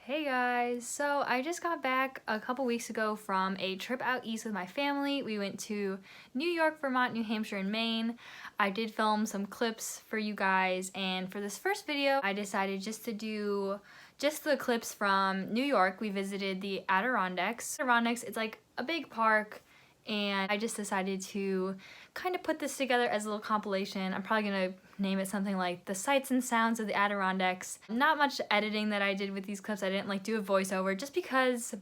Hey guys, so I just got back a couple weeks ago from a trip out east with my family. We went to New York, Vermont, New Hampshire, and Maine. I did film some clips for you guys, and for this first video I decided just to do just the clips from New York. We visited the Adirondacks. Adirondacks, it's like a big park, and I just decided to kind of put this together as a little compilation. I'm probably gonna name it something like the sights and sounds of the Adirondacks. Not much editing that I did with these clips. I didn't like do a voiceover just because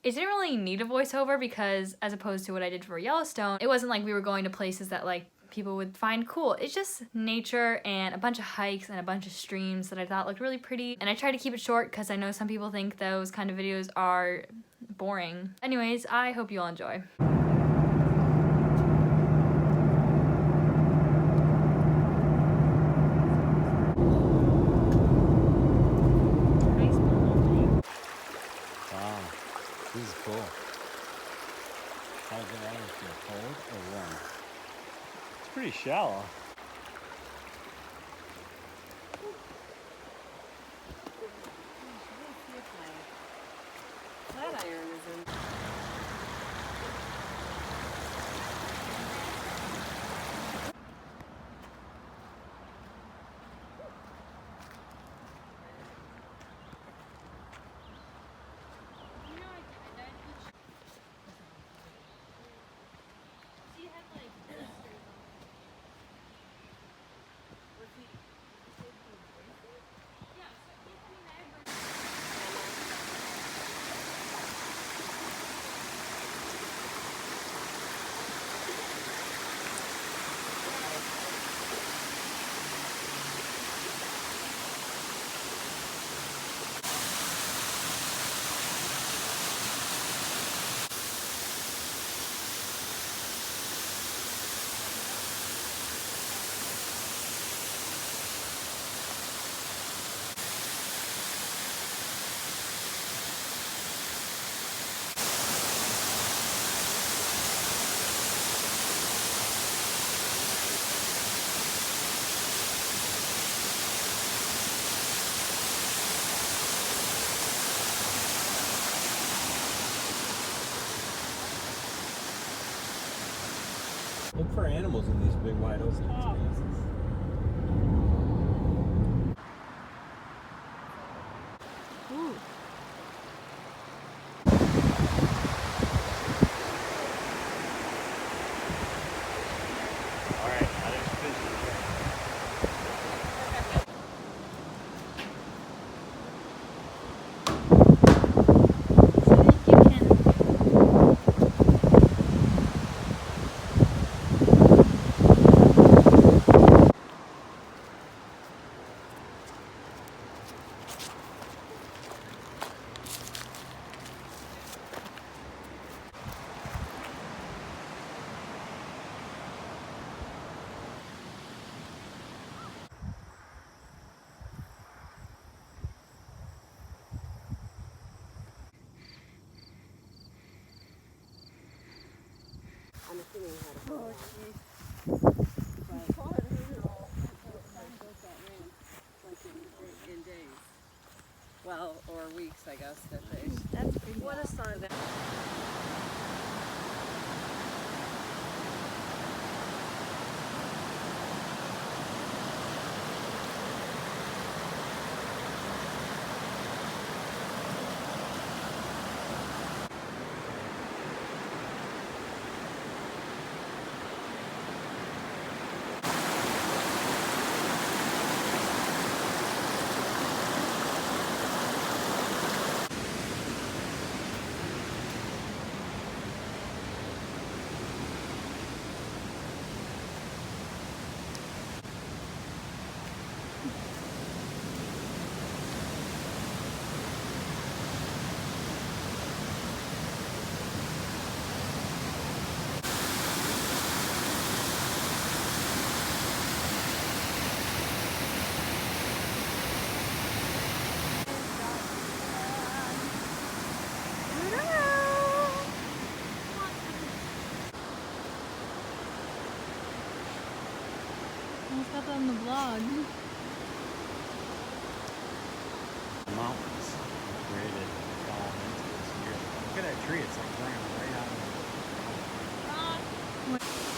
it didn't really need a voiceover, because as opposed to what I did for Yellowstone, it wasn't like we were going to places that like people would find cool. It's just nature and a bunch of hikes and a bunch of streams that I thought looked really pretty. And I tried to keep it short because I know some people think those kind of videos are boring. Anyways, I hope you all enjoy. This is cool. How's the water feel? Cold or warm? It's pretty shallow. Flat iron is in. Look for animals in these big wide open spaces. Ooh. All right, now there's fish. I'm assuming you had a whole lot. In days. Well, or weeks, I guess, that they. That's pretty. What a sign that. Got that on the vlog. Mountains. Great tree. It's like growing right out of it.